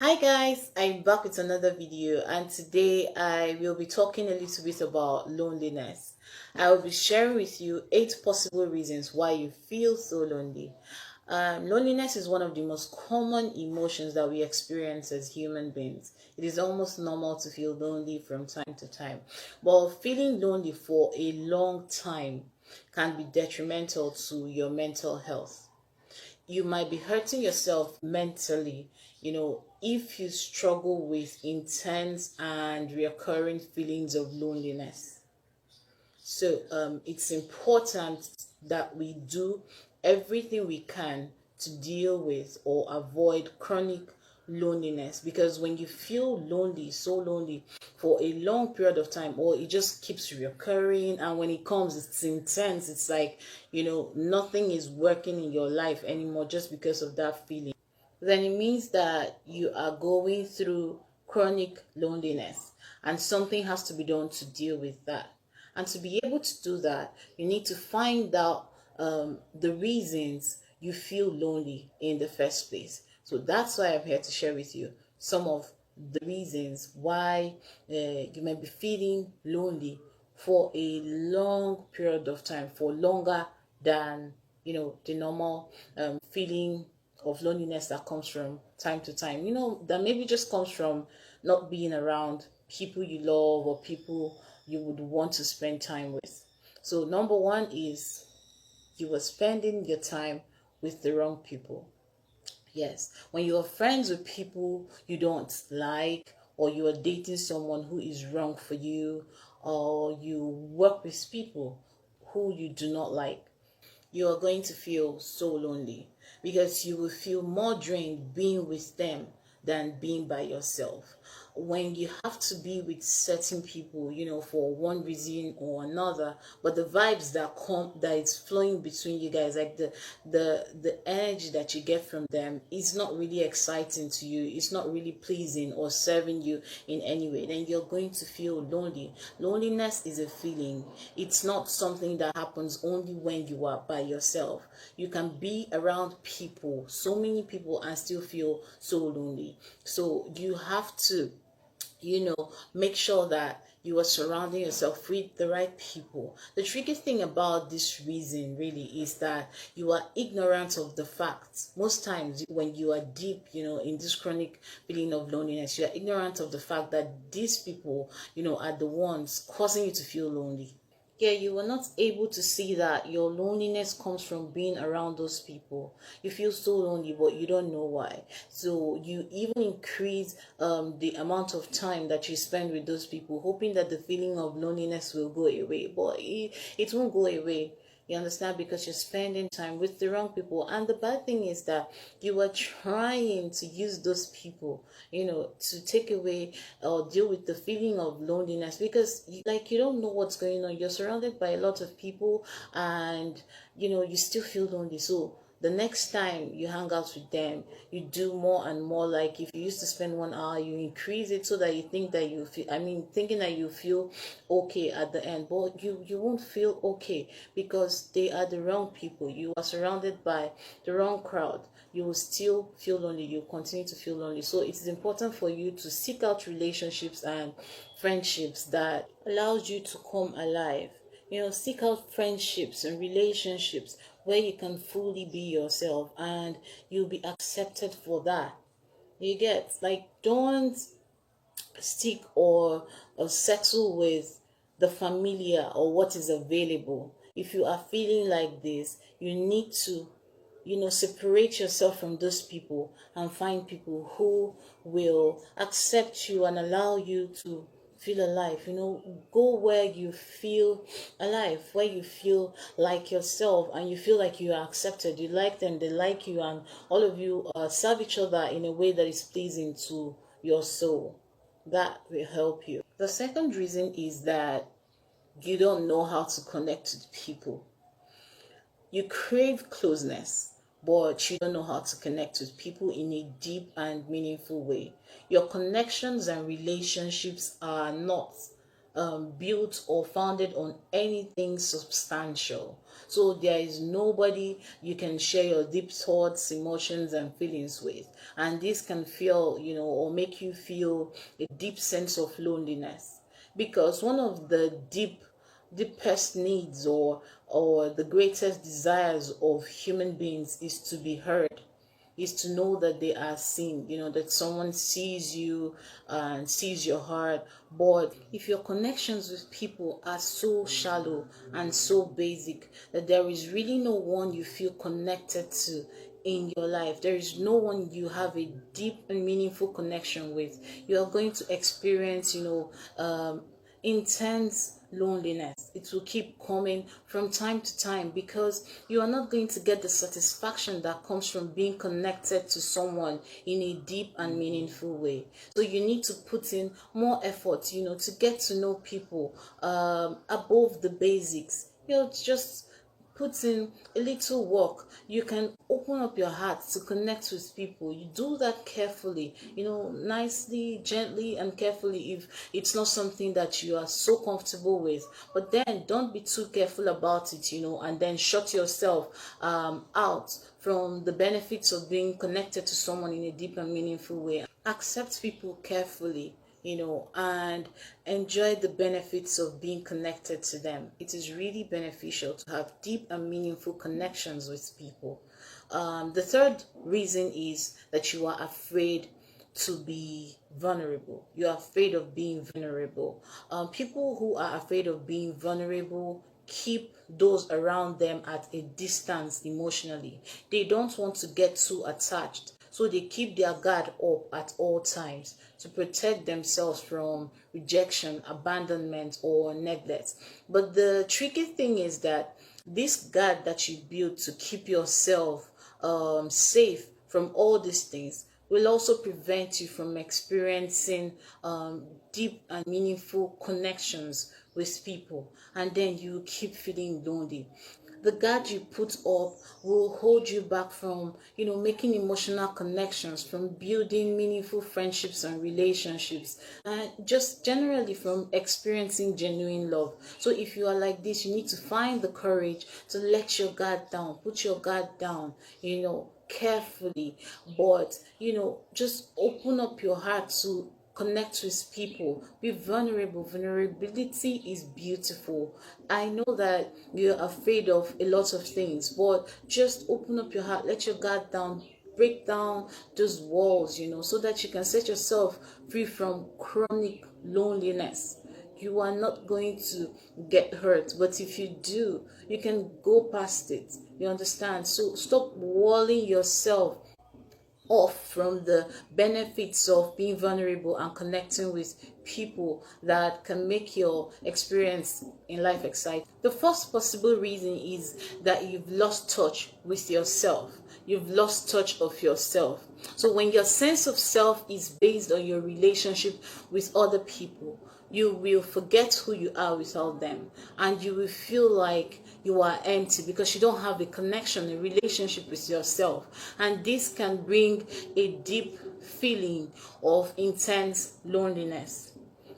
Hi guys, I'm back with another video, and today I will be talking a little bit about loneliness. I will be sharing with you 8 possible reasons why you feel so lonely. Loneliness is one of the most common emotions that we experience as human beings. It is almost normal to feel lonely from time to time, but feeling lonely for a long time can be detrimental to your mental health. You might be hurting yourself mentally, if you struggle with intense and recurring feelings of loneliness. So it's important that we do everything we can to deal with or avoid chronic loneliness, because when you feel lonely, so lonely for a long period of time, or it just keeps recurring, and when it comes it's intense, it's like nothing is working in your life anymore just because of that feeling, then it means that you are going through chronic loneliness, and something has to be done to deal with that. And to be able to do that, you need to find out the reasons you feel lonely in the first place. So that's why I'm here to share with you some of the reasons why you may be feeling lonely for a long period of time, for longer than the normal feeling of loneliness that comes from time to time, that maybe just comes from not being around people you love or people you would want to spend time with. So number one is you were spending your time with the wrong people. Yes, when you are friends with people you don't like, or you are dating someone who is wrong for you, or you work with people who you do not like, you are going to feel so lonely, because you will feel more drained being with them than being by yourself. When you have to be with certain people, for one reason or another, but the vibes that is flowing between you guys, like the energy that you get from them is not really exciting to you, it's not really pleasing or serving you in any way, then you're going to feel lonely. Loneliness is a feeling. It's not something that happens only when you are by yourself. You can be around people, so many people, and still feel so lonely. So you have to make sure that you are surrounding yourself with the right people. The tricky thing about this reason really is that you are ignorant of the facts. Most times when you are deep, in this chronic feeling of loneliness, you are ignorant of the fact that these people, are the ones causing you to feel lonely. Yeah, you were not able to see that your loneliness comes from being around those people. You feel so lonely, but you don't know why. So you even increase the amount of time that you spend with those people, hoping that the feeling of loneliness will go away. But it won't go away. You understand? Because you're spending time with the wrong people. And the bad thing is that you are trying to use those people, to take away or deal with the feeling of loneliness, because you don't know what's going on. You're surrounded by a lot of people, and you still feel lonely. So the next time you hang out with them, you do more and more. Like if you used to spend 1 hour, you increase it so that you think that you feel, thinking that you feel okay at the end, but you won't feel okay, because they are the wrong people. You are surrounded by the wrong crowd. You will still feel lonely. You continue to feel lonely. So it is important for you to seek out relationships and friendships that allows you to come alive. Seek out friendships and relationships where you can fully be yourself, and you'll be accepted for that. You get, like, don't stick or settle with the familiar or what is available. If you are feeling like this, you need to separate yourself from those people and find people who will accept you and allow you to feel alive. Go where you feel alive, where you feel like yourself, and you feel like you are accepted. You like them, they like you, and all of you serve each other in a way that is pleasing to your soul. That will help you. The second reason is that you don't know how to connect with people. You crave closeness, but you don't know how to connect with people in a deep and meaningful way. Your connections and relationships are not built or founded on anything substantial. So there is nobody you can share your deep thoughts, emotions, and feelings with. And this can feel, or make you feel a deep sense of loneliness. Because one of the deepest needs or the greatest desires of human beings is to be heard, is to know that they are seen, that someone sees you and sees your heart. But if your connections with people are so shallow and so basic that there is really no one you feel connected to in your life, there is no one you have a deep and meaningful connection with, you are going to experience, intense loneliness. It will keep coming from time to time because you are not going to get the satisfaction that comes from being connected to someone in a deep and meaningful way. So you need to put in more effort, to get to know people above the basics. Just put in a little work. You can open up your heart to connect with people. You do that carefully, nicely, gently, and carefully if it's not something that you are so comfortable with. But then don't be too careful about it, and then shut yourself out from the benefits of being connected to someone in a deep and meaningful way. Accept people carefully, and enjoy the benefits of being connected to them. It is really beneficial to have deep and meaningful connections with people. The third reason is that you are afraid to be vulnerable. You are afraid of being vulnerable. People who are afraid of being vulnerable keep those around them at a distance emotionally. They don't want to get too attached. So they keep their guard up at all times to protect themselves from rejection, abandonment, or neglect. But the tricky thing is that this guard that you build to keep yourself safe from all these things will also prevent you from experiencing deep and meaningful connections with people, and then you keep feeling lonely. The guard you put up will hold you back from, making emotional connections, from building meaningful friendships and relationships, and just generally from experiencing genuine love. So if you are like this, you need to find the courage to let your guard down, put your guard down, carefully, but just open up your heart to connect with people. Be vulnerable. Vulnerability is beautiful. I know that you're afraid of a lot of things, but just open up your heart, let your guard down, break down those walls, so that you can set yourself free from chronic loneliness. You are not going to get hurt, but if you do, you can go past it. You understand? So stop walling yourself off from the benefits of being vulnerable and connecting with people that can make your experience in life exciting. The first possible reason is that you've lost touch with yourself. You've lost touch of yourself. So when your sense of self is based on your relationship with other people, you will forget who you are without them, and you will feel like you are empty because you don't have a connection, a relationship with yourself. And this can bring a deep feeling of intense loneliness.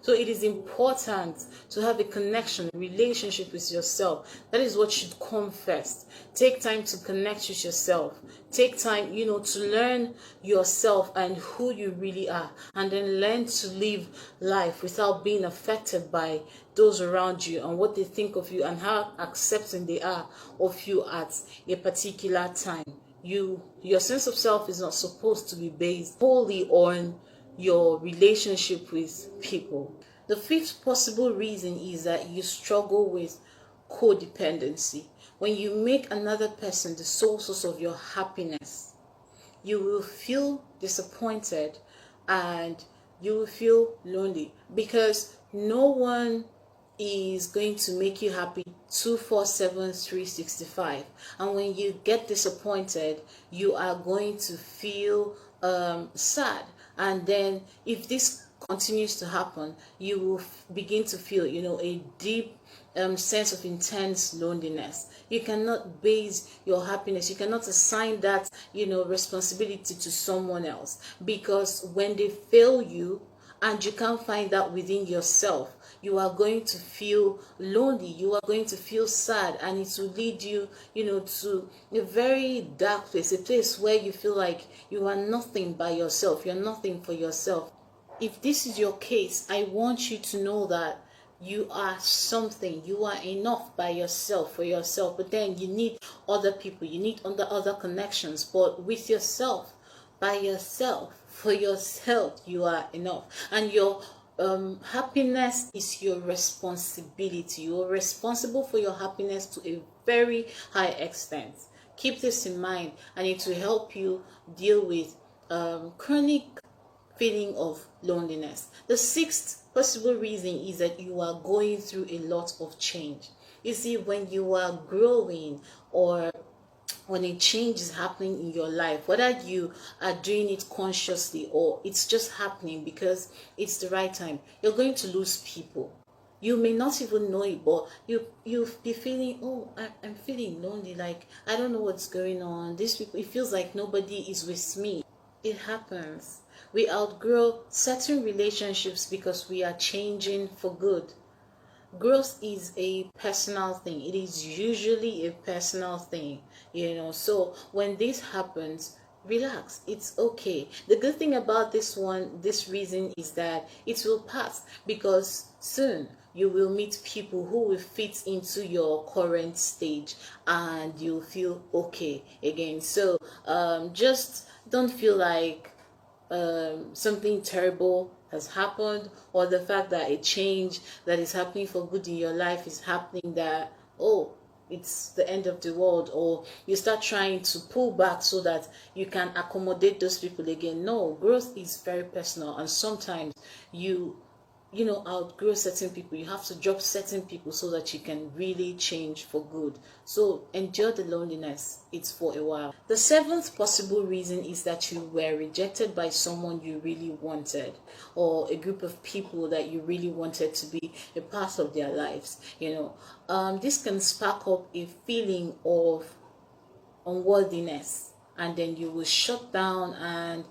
So it is important to have a connection, a relationship with yourself. That is what should come first. Take time to connect with yourself. Take time, to learn yourself and who you really are. And then learn to live life without being affected by those around you and what they think of you and how accepting they are of you at a particular time. Your sense of self is not supposed to be based wholly on your relationship with people. The fifth possible reason is that you struggle with codependency. When you make another person the sole source of your happiness, you will feel disappointed and you will feel lonely because no one is going to make you happy 247 365. And when you get disappointed, you are going to feel sad. And then if this continues to happen, you will begin to feel, a deep sense of intense loneliness. You cannot base your happiness, you cannot assign that, responsibility to someone else, because when they fail you and you can't find that within yourself, you are going to feel lonely, you are going to feel sad, and it will lead you, to a very dark place, a place where you feel like you are nothing by yourself, you're nothing for yourself. If this is your case, I want you to know that you are something, you are enough by yourself, for yourself, but then you need other people, you need other connections, but with yourself, by yourself, for yourself, you are enough. And your happiness is your responsibility. You are responsible for your happiness to a very high extent. Keep this in mind, and it will help you deal with chronic feeling of loneliness. The sixth possible reason is that you are going through a lot of change. You see, when you are growing, or when a change is happening in your life, whether you are doing it consciously or it's just happening because it's the right time, you're going to lose people. You may not even know it, but you'll be feeling, oh, I'm feeling lonely, like I don't know what's going on. These people, it feels like nobody is with me. It happens. We outgrow certain relationships because we are changing for good. Growth is a personal thing. It is usually a personal thing, So when this happens, relax. It's okay. The good thing about this reason is that it will pass, because soon you will meet people who will fit into your current stage, and you'll feel okay again. So just don't feel like something terrible has happened, or the fact that a change that is happening for good in your life is happening, that, oh, it's the end of the world, or you start trying to pull back so that you can accommodate those people again. No, growth is very personal, and sometimes you outgrow certain people. You have to drop certain people so that you can really change for good. So endure the loneliness. It's for a while. The seventh possible reason is that you were rejected by someone you really wanted, or a group of people that you really wanted to be a part of their lives. This can spark up a feeling of unworthiness, and then you will shut down and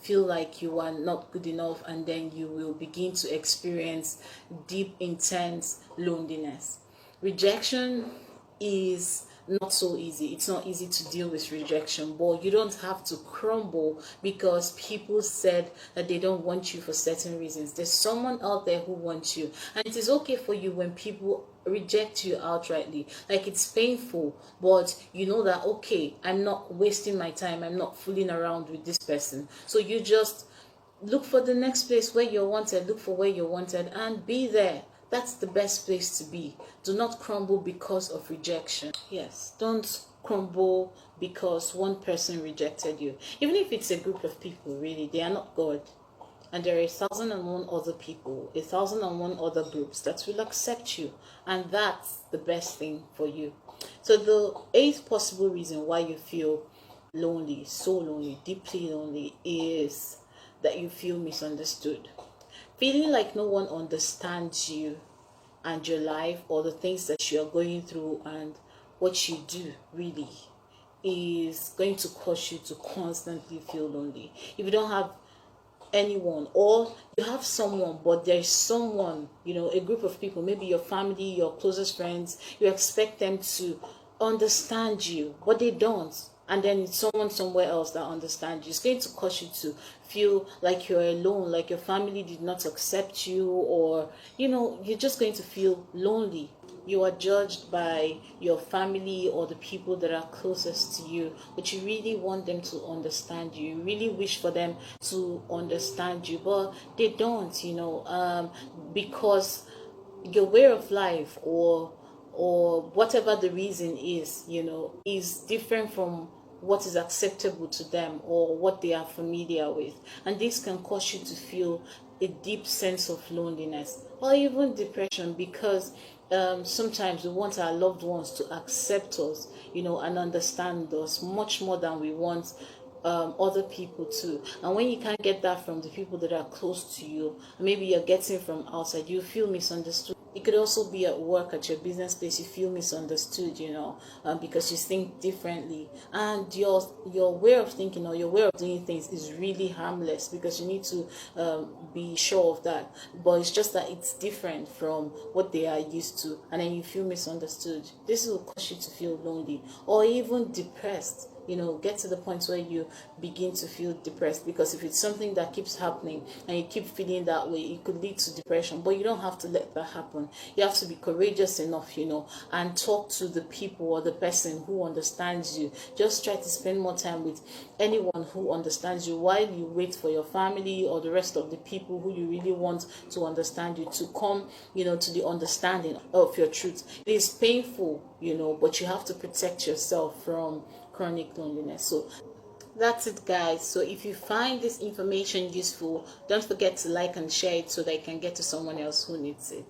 feel like you are not good enough, and then you will begin to experience deep, intense loneliness. Rejection is not so easy. It's not easy to deal with rejection, but you don't have to crumble because people said that they don't want you for certain reasons. There's someone out there who wants you, and it is okay for you when people reject you outrightly. Like, it's painful, but you know that, okay, I'm not wasting my time, I'm not fooling around with this person. So you just look for the next place where you're wanted, look for where you're wanted, and be there. That's the best place to be. Do not crumble because of rejection. Yes, don't crumble because one person rejected you. Even if it's a group of people, really, they are not God. And there are 1,001 other people, 1,001 other groups that will accept you. And that's the best thing for you. So the eighth possible reason why you feel lonely, so lonely, deeply lonely, is that you feel misunderstood. Feeling like no one understands you and your life, or the things that you are going through and what you do, really, is going to cause you to constantly feel lonely. If you don't have anyone, or you have someone, but there's someone, a group of people, maybe your family, your closest friends, you expect them to understand you, but they don't, and then it's someone somewhere else that understands you. It's going to cause you to feel like you're alone, like your family did not accept you, or you're just going to feel lonely. You are judged by your family or the people that are closest to you, but you really want them to understand you. You really wish for them to understand you, but they don't, because your way of life, or whatever the reason is different from what is acceptable to them or what they are familiar with. And this can cause you to feel a deep sense of loneliness, or even depression, because sometimes we want our loved ones to accept us, and understand us much more than we want other people to. And when you can't get that from the people that are close to you, maybe you're getting from outside, you feel misunderstood. It could also be at work, at your business place. You feel misunderstood, because you think differently, and your way of thinking or your way of doing things is really harmless, because you need to be sure of that. But it's just that it's different from what they are used to, and then you feel misunderstood. This will cause you to feel lonely or even depressed. Get to the point where you begin to feel depressed, because if it's something that keeps happening and you keep feeling that way, it could lead to depression. But you don't have to let that happen. You have to be courageous enough, and talk to the people or the person who understands you. Just try to spend more time with anyone who understands you, while you wait for your family or the rest of the people who you really want to understand you to come, to the understanding of your truth. It is painful, but you have to protect yourself from chronic loneliness. So that's it, guys. So if you find this information useful, don't forget to like and share it so that it can get to someone else who needs it.